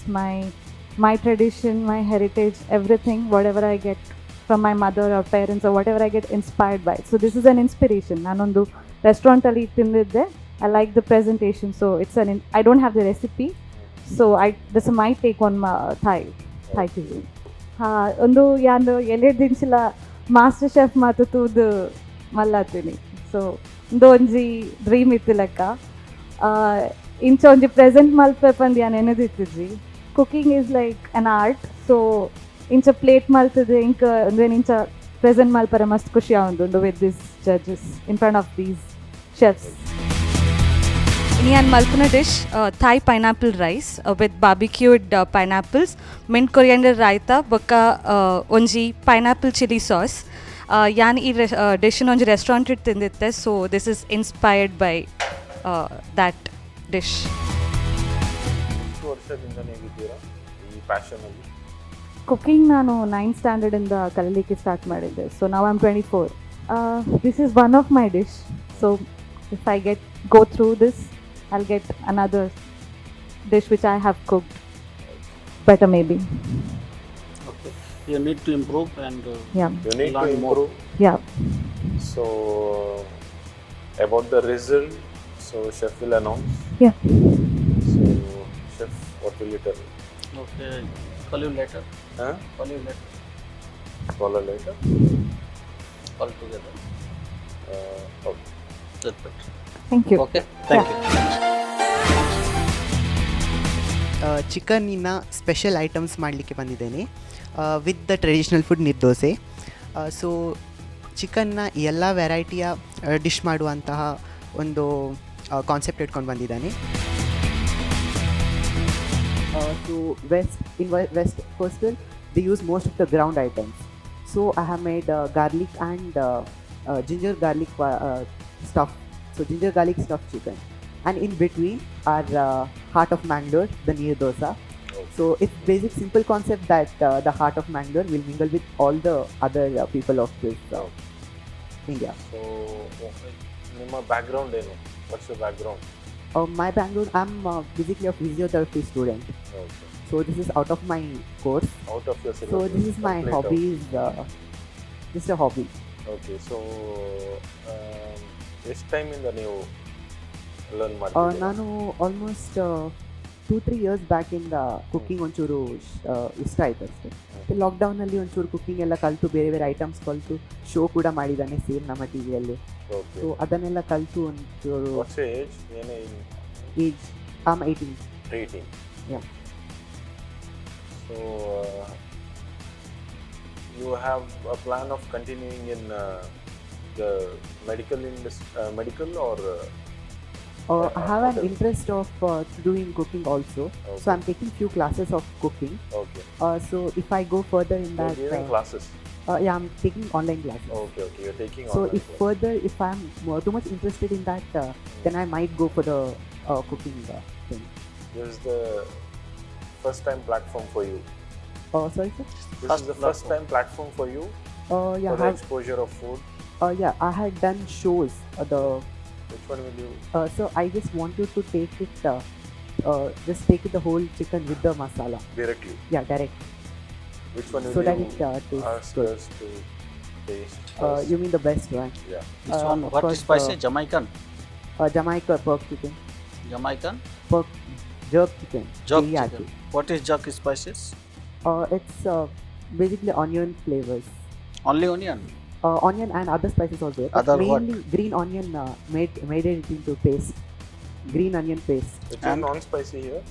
my tradition, my heritage, everything, whatever I get from my mother or parents or whatever I get inspired by. So this is an inspiration. ನಾನೊಂದು restaurant ಅಲ್ಲಿ ತಿಂದಿದ್ದೆ. I like the presentation, so it's I don't have the recipe, so this is my take on Thai cuisine. ಒಂದು ಯಾಂದು ಎಲೆಡ್ ದಿಂಚಿಲ master chef ಮಾತು ತೂದು ಮಲ್ಲಾತೀನಿ. So ಒಂಜಿ dream ಇತ್ತು ಲೆಕ್ಕ ಇಂಚ ಒಂಜಿ ಪ್ರೆಸೆಂಟ್ ಮಲ್ಪೆ ಪಂದು ಯಾನ್ ಎನದಿತ್ತಿದ್ರಿ. Cooking is like an art. So ಇಂಚ ಪ್ಲೇಟ್ ಮಲ್ತದೆ ಇಂಕ ಒಂದೇನು ಇಂಚ ಪ್ರೆಸೆಂಟ್ ಮಲ್ಪರ ಮಸ್ತ್ ಖುಷಿ ಆಗುಂಡು with this judges in front of these chefs. Nian Malpuna dish, Thai pineapple rice with barbecued pineapples, mint coriander raita, baka onji pineapple chili sauce. Yan ee dish onji restaurant it tinditte, so this is inspired by that dish. ಎಷ್ಟು ವರ್ಷದಿಂದ ನೀವಿದ್ದೀರಾ ಈ passion ಅಲ್ಲಿ? Cooking ನಾನು 9th standard ಇಂದ ಕಲೀಲಿಕ್ಕೆ start ಮಾಡಿದ್ದೆ. So ನಾವು I am 24. This is one of my dish. So if I go through this, I'll get another dish which I have cooked better maybe. Okay. You need to improve and yeah. You need to improve. Yeah. So about the result, so chef will announce. Yeah. So chef, what will you tell? Okay. Call you later. Huh? Call you later. Call her later. All together. Okay. That's better. Thank you. Okay. Thank you. ಚಿಕನ್ನಿನ special items ಮಾಡಲಿಕ್ಕೆ ಬಂದಿದ್ದೇನೆ with the traditional food neer dosa. So ಚಿಕನ್ನ ಎಲ್ಲ ವೆರೈಟಿಯ dish ಮಾಡುವಂತಹ ಒಂದು concept ಇಟ್ಕೊಂಡು ಬಂದಿದ್ದಾನೆ. So West Coastal, they use most of the ground items. So I have made garlic and ginger garlic stuff. So ginger garlic stuffed chicken, and in between are heart of Mangalore, the neer dosa. So it's basic simple concept that the heart of Mangalore will mingle with all the other people of this India. So ನಿಮ್ಮ background ಏನು? What's your background? My background, I'm basically a physiotherapy student. Okay. So this is out of my course. Out of your syllabus. So this is my hobby. Just a hobby. Okay. So ಎಷ್ಟು ಟೈಮಿಂದ ನೀವು learn ಮಾಡ್ತೀರಾ? ನಾನು almost 2-3 years ಬ್ಯಾಕಿಂದ cooking ಒಂಚೂರು ಇಷ್ಟ ಆಯಿತು ಅಷ್ಟೇ. ಲಾಕ್ಡೌನಲ್ಲಿ ಒಂಚೂರು cooking ಎಲ್ಲ ಕಲಿತು ಬೇರೆ ಬೇರೆ ಐಟಮ್ಸ್ ಕಲಿತು ಶೋ ಕೂಡ ಮಾಡಿದ್ದಾನೆ ಸೇಮ್ ನಮ್ಮ ಟಿ ವಿಯಲ್ಲಿ. ಸೊ ಅದನ್ನೆಲ್ಲ ಕಲಿತು ಒಂಚೂರು. ಏಜ್ ಏನೇ age I am 18. Yeah. So you have a plan of continuing in the medical or I have an interest of doing cooking also. Okay. So I'm taking few classes of cooking. Okay. So if I go further in that, classes. Yeah, I'm taking online classes. Okay, you're taking so online. So if I'm too much interested in that, then I might go for the cooking thing. This is the first time platform for you. Sorry, sir. This is the first time platform for you. Yeah. For the exposure of food. Yeah, I had done shows. Which one will you? So I just wanted to take it, just take it the whole chicken with the masala. Directly. Yeah, direct. Which one will so you that it tastes ask good. us to taste. You mean the best one? Yeah. This one, of what course, is spicy? Jamaican? Jamaica pork chicken. Jamaican? Pork jerk chicken. Jerk teriyaki. chicken. What is jerk spices? It's basically onion flavors. Only onion? Onion and other spices also. But Other what? mainly green onion made it into paste. Green onion paste. Which is non-spicy here?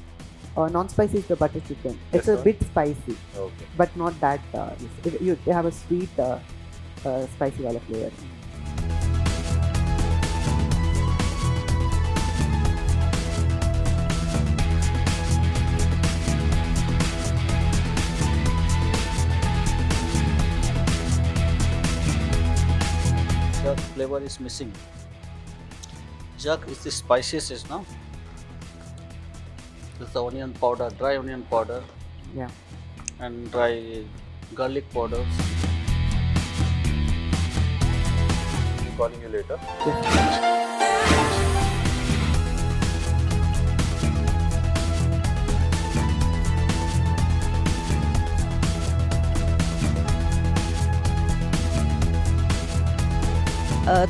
Non-spicy is the butter chicken. It's This a one? bit spicy, Okay. but not that. You have a sweet, spicy wala flavor. Jerk flavor is missing. Jerk is the spices, no? This is the onion powder, dry onion powder. Yeah. And dry garlic powder. I'm calling you later.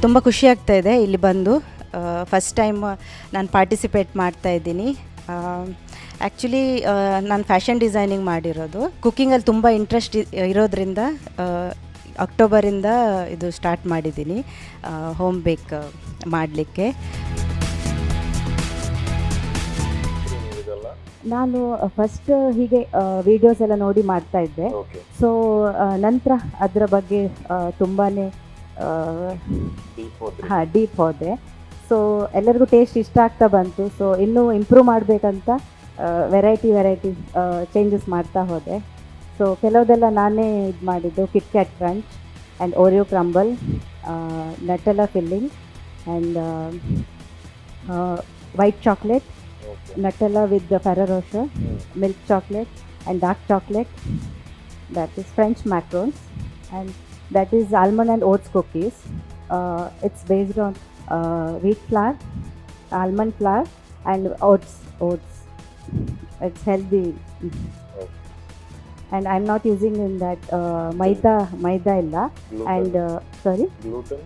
ತುಂಬ ಖುಷಿ ಆಗ್ತಾ ಇದೆ ಇಲ್ಲಿ ಬಂದು. First time ನಾನು participate ಮಾಡ್ತಾ ಇದ್ದೀನಿ. Actually ನಾನು ಫ್ಯಾಷನ್ ಡಿಸೈನಿಂಗ್ ಮಾಡಿರೋದು. ಕುಕ್ಕಿಂಗಲ್ಲಿ ತುಂಬ ಇಂಟ್ರೆಸ್ಟ್ ಇರೋದ್ರಿಂದ ಅಕ್ಟೋಬರಿಂದ ಇದು ಸ್ಟಾರ್ಟ್ ಮಾಡಿದ್ದೀನಿ ಹೋಮ್ ಬೇಕ್ ಮಾಡಲಿಕ್ಕೆ. ನಾನು ಫಸ್ಟ್ ಹೀಗೆ ವಿಡಿಯೋಸ್ ಎಲ್ಲ ನೋಡಿ ಮಾಡ್ತಾ ಇದ್ದೆ. ಸೊ ನಂತರ ಅದರ ಬಗ್ಗೆ ತುಂಬಾ ಡೀಪ್ ಹೋದೆ. ಸೊ ಎಲ್ಲರಿಗೂ ಟೇಸ್ಟ್ ಇಷ್ಟ ಆಗ್ತಾ ಬಂತು. ಸೊ ಇನ್ನೂ ಇಂಪ್ರೂವ್ ಮಾಡಬೇಕಂತ ವೆರೈಟಿ ಚೇಂಜಸ್ ಮಾಡ್ತಾ ಹೋದೆ. ಸೊ ಕೆಲವುದೆಲ್ಲ ನಾನೇ ಇದು ಮಾಡಿದ್ದು, Kit Kat crunch and Oreo crumble, Nutella filling and white chocolate, Nutella with the Ferrero Rocher, milk chocolate and dark chocolate. That is French macarons, and that is almond and oats cookies. It's based on wheat flour, almond flour, and oats. It's healthy, and I'm not using in that maida illa. And sorry. Gluten.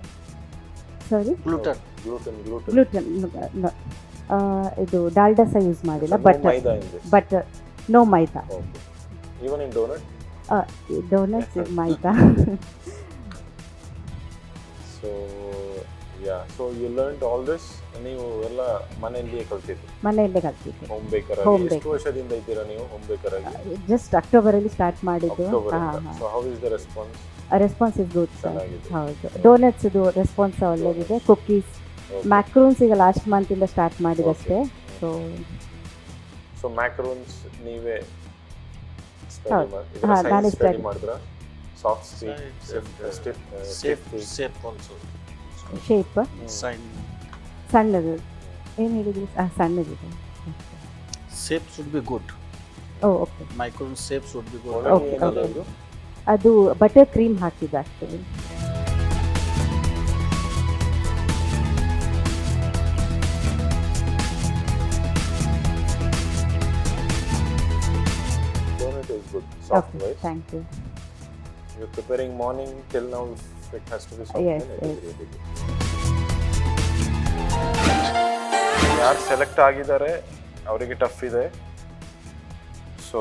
No. ಇದು ಡಾಲ್ಡಾ ಸಹ use ಮಾಡಿಲ್ಲ. Butter no maida. Even in donut? Donuts is maida. So yeah, so you learned all this ನೀವು ಎಲ್ಲ ಮನೆಯಲ್ಲಿಯೇ ಕಲ್ತಿದ್ದು? ಮನೆಯಲ್ಲೇ ಕಲ್ತಿದ್ದು. Home baker Home ಆಗಿ baker. ಎಷ್ಟು ವರ್ಷದಿಂದ ಇದ್ದೀರಾ ನೀವು ಹೋಮ್ ಬೇಕರ್ ಆಗಿ? ಜಸ್ಟ್ ಅಕ್ಟೋಬರಲ್ಲಿ ಸ್ಟಾರ್ಟ್ ಮಾಡಿದ್ದು. So how is the response? Response is good sir. ಚೆನ್ನಾಗಿದೆ. ಹೌದು, ಡೋನಟ್ಸ್ ಇದು ರೆಸ್ಪಾನ್ಸ್ ಒಳ್ಳೆದಿದೆ. ಕುಕ್ಕೀಸ್, ಮ್ಯಾಕ್ರೂನ್ಸ್ ಈಗ ಲಾಸ್ಟ್ ಮಂತಿಂದ ಸ್ಟಾರ್ಟ್ ಮಾಡಿದಷ್ಟೇ. ಸೊ ಮ್ಯಾಕ್ರೋನ್ಸ್ ನೀವೇ ನಾನೇ ಸ್ಟಡಿ ಮಾಡಿದ್ರಾ? Soft Shape also. ಶೇಪ್ ಸಣ್ಣದು ಏನು ಹೇಳಿದ್ರಿ? ಸಣ್ಣದಿದೆ. Shape should be good. Okay. Micron shape should be good. Okay. ಅದು ಬಟರ್ ಕ್ರೀಮ್ ಹಾಕಿದ್ದು actually. Donut is good, soft Okay, wise. thank you. You're preparing morning till now. If it has to be soft, Yes, then it yes. is really good. ಯಾರು select ಆಗಿದ್ದಾರೆ ಅವರಿಗೆ tough ಇದೆ. So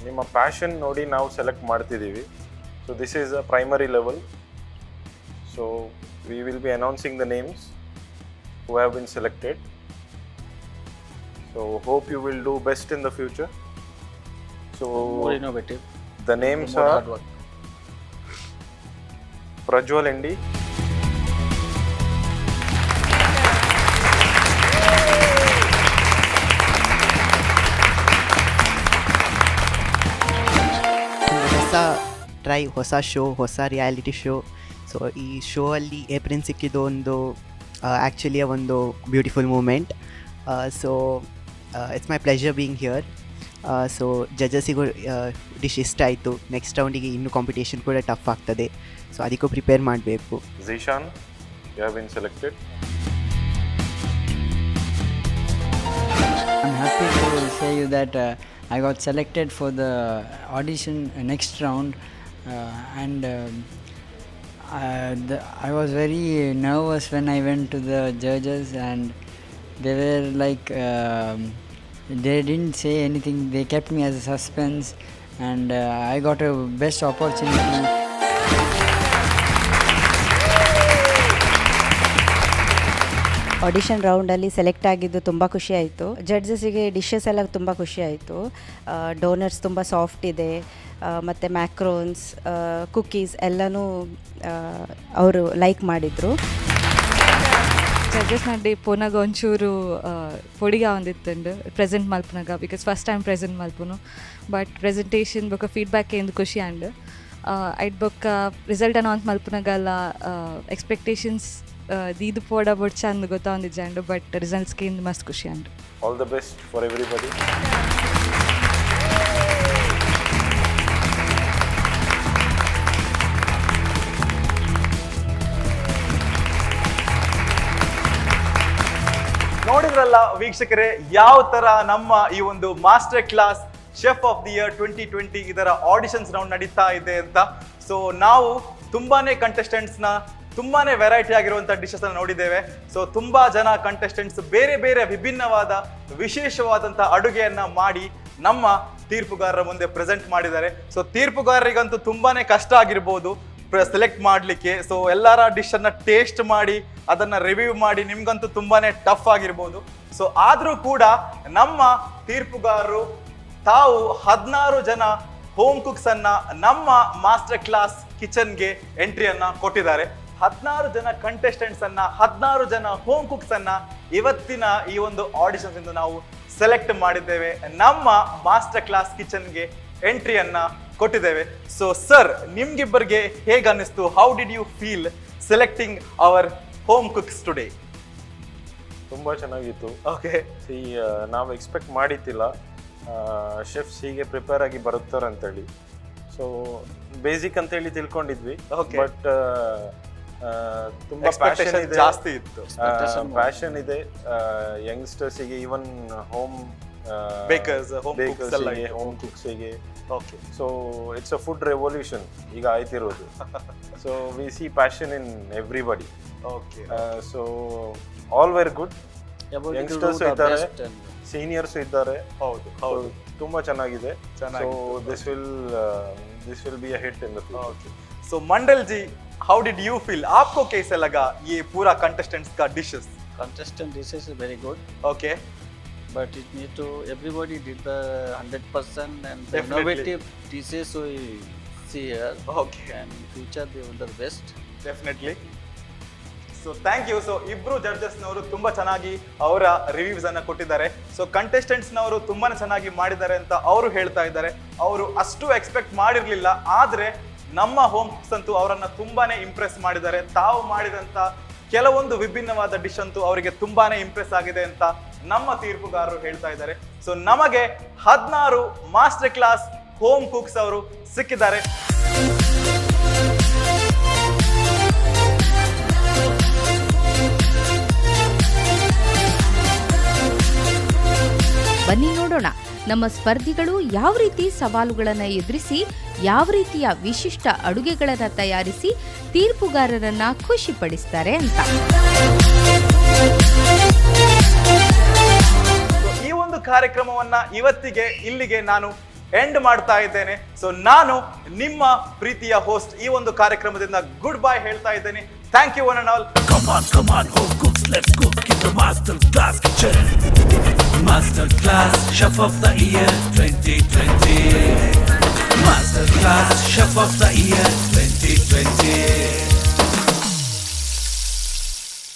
ನಿಮ್ಮ passion ನೋಡಿ ನಾವು select ಮಾಡ್ತಿದ್ದೀವಿ. So this is a primary level. So we will be announcing the names who have been selected. So hope you will do best in the future. So More innovative. The names more are hard work. Prajwal Indi, ಹೊಸ show, ಹೊಸ reality show. So ಈ show ಅಲ್ಲಿ April ಸಿಕ್ಕಿದ್ದು ಒಂದು actually ಒಂದು beautiful moment. So it's my pleasure being here. So ಜಡ್ಜಸ್ಸಿಗೂ dish ಇಷ್ಟ ಆಯಿತು. ನೆಕ್ಸ್ಟ್ ರೌಂಡಿಗೆ ಇನ್ನೂ ಕಾಂಪಿಟೇಷನ್ ಕೂಡ ಟಫ್ ಆಗ್ತದೆ. ಸೊ ಅದಕ್ಕೂ ಪ್ರಿಪೇರ್ ಮಾಡಬೇಕು. Zishan, you have been selected. I'm happy to say you that I got selected for the audition next round. and I was very nervous when I went to the judges, and they were like they didn't say anything. They kept me as a suspense, and I got a best opportunity. Audition ರೌಂಡಲ್ಲಿ select ಆಗಿದ್ದು ತುಂಬ ಖುಷಿ ಆಯಿತು. ಜಡ್ಜಸ್ಸಿಗೆ dishes ಎಲ್ಲ ತುಂಬ ಖುಷಿ ಆಯಿತು. Donors ತುಂಬ ಸಾಫ್ಟ್ ಇದೆ, ಮತ್ತು ಮ್ಯಾಕ್ರೋನ್ಸ್, ಕುಕ್ಕೀಸ್ ಎಲ್ಲನೂ ಅವರು ಲೈಕ್ ಮಾಡಿದರು. ಜಡ್ಜಸ್ ನಡ್ಡಿ ಪೋನಾಗ ಒಂಚೂರು పొడిగా ಒಂದಿತ್ತಂಡು ಪ್ರೆಸೆಂಟ್ ಮಲ್ಪನಾಗ, ಬಿಕಾಸ್ ಫಸ್ಟ್ ಟೈಮ್ ಪ್ರೆಸೆಂಟ್ ಮಲ್ಪುನು. ಬಟ್ ಪ್ರೆಸೆಂಟೇಷನ್ ಬೊಕ್ಕ ಫೀಡ್ಬ್ಯಾಕ್ ಎಂದು ಖುಷಿ ಆಂಡ್ ಐಟ್ ಬೊಕ್ಕ ರಿಸಲ್ಟ್ ಅನೌನ್ಸ್ ಮಲ್ಪನಾಗಲ್ಲ ಎಕ್ಸ್ಪೆಕ್ಟೇಷನ್ಸ್ ದೀದು ಪೋಡ ಬೊಡ್ ಚಂದ ಗೊತ್ತಾಂದಿಜ್ಜಂಡು. ಬಟ್ ರಿಸಲ್ಟ್ಸ್ಗೆ ಇಂದು ಮಸ್ತ್ ಖುಷಿ ಅಂಡು. All the best for everybody. ನೋಡಿದ್ರಲ್ಲ ವೀಕ್ಷಕರೇ, ಯಾವ ತರ ನಮ್ಮ ಈ ಒಂದು master class chef of the year 2020 ಇದರ ಆಡಿಷನ್ಸ್ ರೌಂಡ್ ನಡೀತಾ ಇದೆ ಅಂತ. ಸೊ ನಾವು ತುಂಬಾನೇ ಕಂಟೆಸ್ಟೆಂಟ್ಸ್ ನ ತುಂಬಾನೇ ವೆರೈಟಿ ಆಗಿರುವಂತಹ ಡಿಶಸ್ ಅನ್ನು ನೋಡಿದ್ದೇವೆ. ಸೊ ತುಂಬಾ ಜನ ಕಂಟೆಸ್ಟೆಂಟ್ಸ್ ಬೇರೆ ಬೇರೆ ವಿಭಿನ್ನವಾದ ವಿಶೇಷವಾದಂತಹ ಅಡುಗೆಯನ್ನ ಮಾಡಿ ನಮ್ಮ ತೀರ್ಪುಗಾರರ ಮುಂದೆ ಪ್ರೆಸೆಂಟ್ ಮಾಡಿದ್ದಾರೆ. ಸೊ ತೀರ್ಪುಗಾರರಿಗಂತೂ ತುಂಬಾನೇ ಕಷ್ಟ ಆಗಿರ್ಬೋದು ಸೆಲೆಕ್ಟ್ ಮಾಡಲಿಕ್ಕೆ. ಸೊ ಎಲ್ಲರ ಡಿಶ್ ಅನ್ನ ಟೇಸ್ಟ್ ಮಾಡಿ ಅದನ್ನ ರಿವ್ಯೂ ಮಾಡಿ ನಿಮ್ಗಂತೂ ತುಂಬಾನೇ ಟಫ್ ಆಗಿರ್ಬೋದು. ಸೊ ಆದ್ರೂ ಕೂಡ ನಮ್ಮ ತೀರ್ಪುಗಾರರು ತಾವು 16 ಜನ ಹೋಮ್ ಕುಕ್ಸ್ ಅನ್ನ ನಮ್ಮ ಮಾಸ್ಟರ್ ಕ್ಲಾಸ್ ಕಿಚನ್ಗೆ ಎಂಟ್ರಿಯನ್ನ ಕೊಟ್ಟಿದ್ದಾರೆ. 16 ಜನ ಕಂಟೆಸ್ಟೆಂಟ್ಸ್ ಅನ್ನ 16 ಜನ ಹೋಮ್ ಕುಕ್ಸ್ ಅನ್ನ ಇವತ್ತಿನ ಈ ಒಂದು ಆಡಿಷನ್ಸ್ ಇಂದ ನಾವು ಸೆಲೆಕ್ಟ್ ಮಾಡಿದ್ದೇವೆ, ನಮ್ಮ ಮಾಸ್ಟರ್ ಕ್ಲಾಸ್ ಕಿಚನ್ಗೆ ಎಂಟ್ರಿಯನ್ನ ಕೊಟ್ಟಿದ್ದೇವೆ. ಸೊ ಸರ್, ನಿಮ್ಗಿಬ್ಬರಿಗೆ ಹೇಗೆ ಅನ್ನಿಸ್ತು? How did you feel selecting our home cooks today? ತುಂಬ ಚೆನ್ನಾಗಿತ್ತು. ಓಕೆ, ನಾವು ಎಕ್ಸ್ಪೆಕ್ಟ್ ಮಾಡಿದ್ದಿಲ್ಲ ಶೆಫ್ಸ್ ಹೀಗೆ ಪ್ರಿಪೇರ್ ಆಗಿ ಬರುತ್ತಾರೆ ಅಂತೇಳಿ. ಸೊ ಬೇಸಿಕ್ ಅಂತೇಳಿ ತಿಳ್ಕೊಂಡಿದ್ವಿ, ಬಟ್ ತುಂಬಾ ಪ್ಯಾಷನ್ ಇದೆ, ಜಾಸ್ತಿ ಇತ್ತು. ಪ್ಯಾಷನ್ ಇದೆ ಯಂಗ್ಸ್ಟರ್ಸಿಗೆ, ಈವನ್ ಹೋಮ್ ಬೇಕರ್ಸ್, ಹೋಮ್ ಕುಕ್ಸ್ಗೆ. Okay, so it's a food revolution ಈಗ ಆಯ್ತಿರೋದು. So we see passion in everybody. Okay, so all very good. Youngsters ಇದ್ದಾರೆ, ಸೀನಿಯರ್ಸ್ ಇದ್ದಾರೆ. ಹೌದು ಹೌದು, ತುಂಬಾ ಚೆನ್ನಾಗಿದೆ. So this will be a hit in the future. Okay, so Mandal ji, how did you feel? आपको कैसे लगा ये पूरा कंटेस्टेंट्स का dishes? Contestant dishes is very good. Okay, but it need to everybody did the 100% and the Definitely. innovative dishes we see here. Okay, And in future they will the best. Definitely. So thank you. So ಇಬ್ರು ಜಡ್ಜಸ್ನವರು ತುಂಬಾ ಚೆನ್ನಾಗಿ ಅವರ reviews ಅನ್ನ ಕೊಟ್ಟಿದ್ದಾರೆ. So ಕಂಟೆಸ್ಟೆಂಟ್ಸ್ನವರು ತುಂಬಾನೇ ಚೆನ್ನಾಗಿ ಮಾಡಿದ್ದಾರೆ ಅಂತ ಅವರು ಹೇಳ್ತಾ ಇದ್ದಾರೆ. ಅವರು ಅಷ್ಟು ಎಕ್ಸ್ಪೆಕ್ಟ್ ಮಾಡಿರ್ಲಿಲ್ಲ, ಆದ್ರೆ ನಮ್ಮ ಹೋಮ್ ಕುಕ್ಸ್ ಅಂತೂ ಅವರನ್ನ ತುಂಬಾನೇ ಇಂಪ್ರೆಸ್ ಮಾಡಿದ್ದಾರೆ. ತಾವು ಮಾಡಿದಂತ ಕೆಲವೊಂದು ವಿಭಿನ್ನವಾದ ಡಿಶ್ ಅಂತೂ ಅವರಿಗೆ ತುಂಬಾನೇ ಇಂಪ್ರೆಸ್ ಆಗಿದೆ ಅಂತ ನಮ್ಮ ತೀರ್ಪುಗಾರರು ಹೇಳ್ತಾ ಇದ್ದಾರೆ. ಸೊ ನಮಗೆ 16 ಮಾಸ್ಟರ್ ಕ್ಲಾಸ್ ಹೋಮ್ ಕುಕ್ಸ್ ಅವರು ಸಿಕ್ಕಿದ್ದಾರೆ. ಬನ್ನಿ ನೋಡೋಣ ನಮ್ಮ ಸ್ಪರ್ಧಿಗಳು ಯಾವ ರೀತಿ ಸವಾಲುಗಳನ್ನು ಎದುರಿಸಿ ಯಾವ ರೀತಿಯ ವಿಶಿಷ್ಟ ಅಡುಗೆಗಳನ್ನು ತಯಾರಿಸಿ ತೀರ್ಪುಗಾರರನ್ನ ಖುಷಿಪಡಿಸ್ತಾರೆ ಅಂತ. ಈ ಒಂದು ಕಾರ್ಯಕ್ರಮವನ್ನ ಇವತ್ತಿಗೆ ಇಲ್ಲಿಗೆ ನಾನು ಎಂಡ್ ಮಾಡ್ತಾ ಇದ್ದೇನೆ. ಸೊ ನಾನು ನಿಮ್ಮ ಪ್ರೀತಿಯ ಹೋಸ್ಟ್ ಈ ಒಂದು ಕಾರ್ಯಕ್ರಮದಿಂದ ಗುಡ್ ಬೈ ಹೇಳ್ತಾ ಇದ್ದೇನೆ. Thank you one and all. Come on, home cooks, let's cook in the master class kitchen. Master class chef of the year 2020. Master class chef of the year 2020.